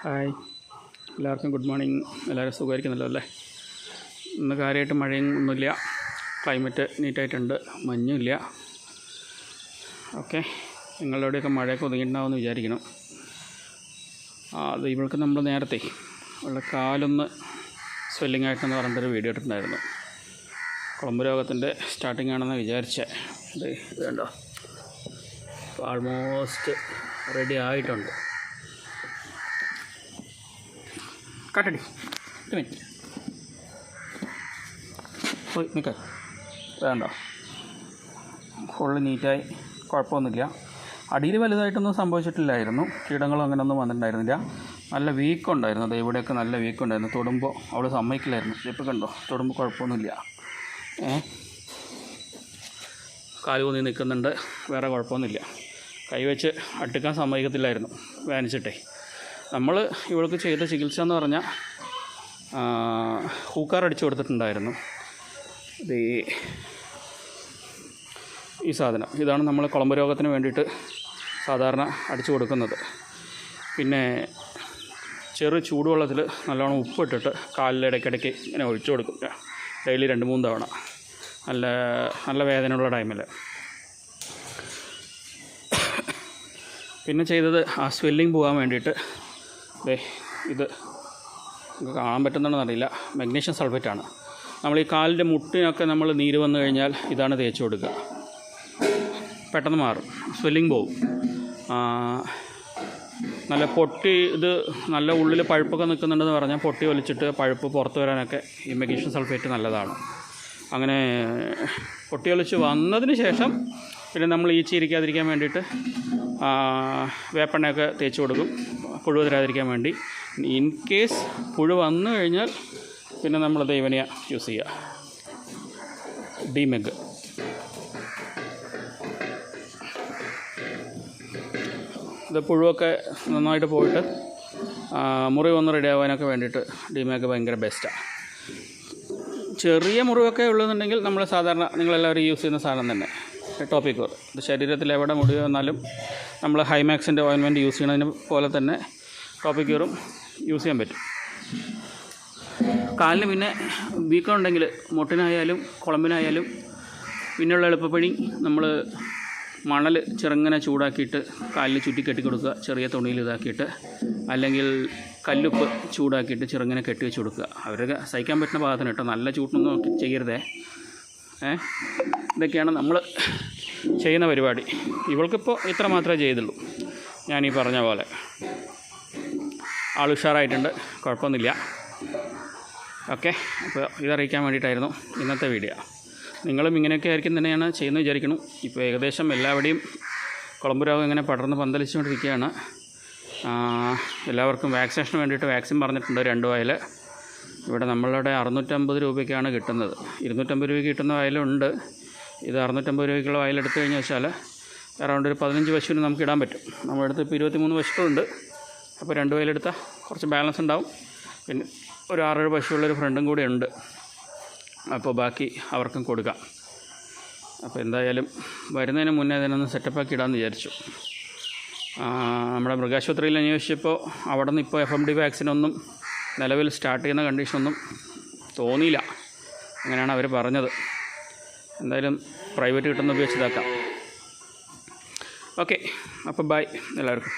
Hi, എല്ലാവർക്കും good morning. എല്ലാവരും സുഖമായിരിക്കുന്നല്ലോ അല്ലേ? ഇന്ന് കാര്യമായിട്ട് മഴയും ഒന്നുമില്ല, ക്ലൈമറ്റ് നീറ്റായിട്ടുണ്ട്, മഞ്ഞുമില്ല. ഓക്കെ, നിങ്ങളുടെയൊക്കെ മഴയൊക്കെ ഒതുങ്ങിയിട്ടുണ്ടാവുമെന്ന് വിചാരിക്കണം. അത് ഇവൾക്ക് നമ്മൾ നേരത്തെ അവളുടെ കാലൊന്ന് സ്വെല്ലിംഗ് ആയിട്ടെന്ന് പറഞ്ഞിട്ടൊരു വീഡിയോ ഇട്ടിട്ടുണ്ടായിരുന്നു. കുളമ്പ് രോഗത്തിൻ്റെ സ്റ്റാർട്ടിംഗ് ആണെന്ന് വിചാരിച്ചത്. ഇത് കണ്ടോ, ആൾമോസ്റ്റ് റെഡി ആയിട്ടുണ്ട്. കാട്ടടി പോയി നിൽക്ക, വേണ്ട, ഫുള്ള് നീറ്റായി, കുഴപ്പമൊന്നുമില്ല. അടിയിൽ വലുതായിട്ടൊന്നും സംഭവിച്ചിട്ടില്ലായിരുന്നു, കീടങ്ങളും അങ്ങനെയൊന്നും വന്നിട്ടുണ്ടായിരുന്നില്ല. നല്ല വീക്കുണ്ടായിരുന്നു, അത് ഇവിടെയൊക്കെ നല്ല വീക്കുണ്ടായിരുന്നു. തൊടുമ്പോൾ അവൾ സമ്മതിക്കില്ലായിരുന്നു. ഇപ്പോൾ കണ്ടോ, തൊടുമ്പോൾ കുഴപ്പമൊന്നുമില്ല. കാലുകൂന്നി നിൽക്കുന്നുണ്ട്, വേറെ കുഴപ്പമൊന്നുമില്ല. കൈവച്ച് അടുക്കാൻ സമ്മതിക്കത്തില്ലായിരുന്നു വേദനിച്ചിട്ടേ. നമ്മൾ ഇവൾക്ക് ചെയ്ത ചികിത്സ എന്ന് പറഞ്ഞാൽ ഹൂക്കാർ അടിച്ചു കൊടുത്തിട്ടുണ്ടായിരുന്നു. ഈ സാധനം ഇതാണ് നമ്മൾ കുളമ്പ് രോഗത്തിന് വേണ്ടിയിട്ട് സാധാരണ അടിച്ചു കൊടുക്കുന്നത്. പിന്നെ ചെറു ചൂടുവെള്ളത്തിൽ നല്ലോണം ഉപ്പിട്ടിട്ട് കാലിൽ ഇടയ്ക്കിടയ്ക്ക് ഇങ്ങനെ ഒഴിച്ചു കൊടുക്കും, ഡെയിലി 2-3 തവണ, നല്ല വേദനയുള്ള ടൈമിൽ. പിന്നെ ചെയ്തത് ആ സ്വെല്ലിങ് പോകാൻ വേണ്ടിയിട്ട് ഇത് കാണാൻ പറ്റുന്നുണ്ടെന്ന് അറിയില്ല, മഗ്നീഷ്യം സൾഫേറ്റാണ്. നമ്മൾ ഈ കാലിൻ്റെ മുട്ടിനൊക്കെ നമ്മൾ നീര് വന്നു കഴിഞ്ഞാൽ ഇതാണ് തേച്ച് കൊടുക്കുക, പെട്ടെന്ന് മാറും, സ്വെല്ലിങ് പോവും. നല്ല പൊട്ടി, ഇത് നല്ല ഉള്ളിൽ പഴുപ്പൊക്കെ നിൽക്കുന്നുണ്ടെന്ന് പറഞ്ഞാൽ പൊട്ടി വലിച്ചിട്ട് പഴുപ്പ് പുറത്ത് വരാനൊക്കെ ഈ മഗ്നീഷ്യം സൾഫേറ്റ് നല്ലതാണ്. അങ്ങനെ പൊട്ടി വലിച്ച് വന്നതിന് ശേഷം പിന്നെ നമ്മൾ ഈച്ചയിരിക്കാതിരിക്കാൻ വേണ്ടിയിട്ട് വേപ്പെണ്ണയൊക്കെ തേച്ച് കൊടുക്കും, പുഴു തരാതിരിക്കാൻ വേണ്ടി. ഇൻ കേസ് പുഴു വന്നു കഴിഞ്ഞാൽ പിന്നെ നമ്മൾ ദൈവനിയ യൂസ് ചെയ്യുക, ഡിമെഗ്. ഇത് പുഴുവൊക്കെ നന്നായിട്ട് പോയിട്ട് മുറിവൊന്ന് റെഡി ആവാനൊക്കെ വേണ്ടിയിട്ട് ഡിമെഗ് ഭയങ്കര ബെസ്റ്റാണ്. ചെറിയ മുറിവൊക്കെ ഉള്ളതെന്നുണ്ടെങ്കിൽ നമ്മൾ സാധാരണ നിങ്ങളെല്ലാവരും യൂസ് ചെയ്യുന്ന സാധനം തന്നെ, ടോപ്പിക്കൂർ. ഇത് ശരീരത്തിൽ എവിടെ മുറിവ് വന്നാലും നമ്മൾ ഹൈമാക്സിൻ്റെ ഓയിൻമെൻറ്റ് യൂസ് ചെയ്യുന്നതിന് പോലെ തന്നെ ടോപ്പിക്കൂറും യൂസ് ചെയ്യാൻ പറ്റും. കാലിന് പിന്നെ വീക്കമുണ്ടെങ്കിൽ മുട്ടിനായാലും കുളമ്പിനായാലും പിന്നെയുള്ള എളുപ്പപ്പണി നമ്മൾ മണൽ ചെറുങ്ങനെ ചൂടാക്കിയിട്ട് കാലിൽ ചുറ്റി കെട്ടി കൊടുക്കുക, ചെറിയ തുണിയിൽ ഇതാക്കിയിട്ട്, അല്ലെങ്കിൽ കല്ലുപ്പ് ചൂടാക്കിയിട്ട് ചെറുങ്ങനെ കെട്ടി വെച്ച് കൊടുക്കുക. അവരൊക്കെ സഹിക്കാൻ പറ്റുന്ന ഭാഗത്തിന് കേട്ടോ, നല്ല ചൂട്ടൊന്നും നോക്കി ചെയ്യരുതേ. ഇതൊക്കെയാണ് നമ്മൾ ചെയ്യുന്ന പരിപാടി. ഇവൾക്കിപ്പോൾ ഇത്ര മാത്രമേ ചെയ്തുള്ളൂ, ഞാനീ പറഞ്ഞ പോലെ. ആൾ ഉഷാറായിട്ടുണ്ട്, കുഴപ്പമൊന്നുമില്ല. ഓക്കെ, അപ്പോൾ ഇതറിയിക്കാൻ വേണ്ടിയിട്ടായിരുന്നു ഇന്നത്തെ വീഡിയോ. നിങ്ങളും ഇങ്ങനെയൊക്കെ ആയിരിക്കും തന്നെയാണ് ചെയ്യുന്നത് വിചാരിക്കണം. ഇപ്പോൾ ഏകദേശം എല്ലാവരുടെയും കുളമ്പ് രോഗം ഇങ്ങനെ പടർന്ന് പന്തലിച്ചുകൊണ്ടിരിക്കുകയാണ്. എല്ലാവർക്കും വാക്സിനേഷന് വേണ്ടിയിട്ട് വാക്സിൻ പറഞ്ഞിട്ടുണ്ട് 2 വയൽ. ഇവിടെ നമ്മളുടെ 650 രൂപയ്ക്കാണ് കിട്ടുന്നത്. 250 രൂപയ്ക്ക് കിട്ടുന്ന വയലുണ്ട്. ഇത് 650 രൂപയ്ക്കുള്ള വയലെടുത്ത് കഴിഞ്ഞ് വെച്ചാൽ അറൗണ്ട് ഒരു 15 പശുവിന് നമുക്ക് ഇടാൻ പറ്റും. നമ്മുടെ അടുത്ത് ഇപ്പോൾ 23 പശുക്കളുണ്ട്. അപ്പോൾ 2 വയലെടുത്താൽ കുറച്ച് ബാലൻസ് ഉണ്ടാവും. പിന്നെ ഒരു 6-7 പശുവുള്ളൊരു ഫ്രണ്ടും കൂടെ ഉണ്ട്, അപ്പോൾ ബാക്കി അവർക്കും കൊടുക്കാം. അപ്പോൾ എന്തായാലും വരുന്നതിന് മുന്നേ ഇതിനൊന്ന് സെറ്റപ്പാക്കി ഇടാമെന്ന് വിചാരിച്ചു. നമ്മുടെ മൃഗാശുപത്രിയിൽ അന്വേഷിച്ചപ്പോൾ അവിടെ നിന്ന് ഇപ്പോൾ FMD വാക്സിനൊന്നും നിലവിൽ സ്റ്റാർട്ട് ചെയ്യുന്ന കണ്ടീഷനൊന്നും തോന്നിയില്ല, അങ്ങനെയാണ് അവർ പറഞ്ഞത്. എന്തായാലും പ്രൈവറ്റ് കിട്ടുന്ന ഉപയോഗിച്ച് ഇതാക്കാം. ഓക്കെ, അപ്പോൾ ബൈ എല്ലാവർക്കും.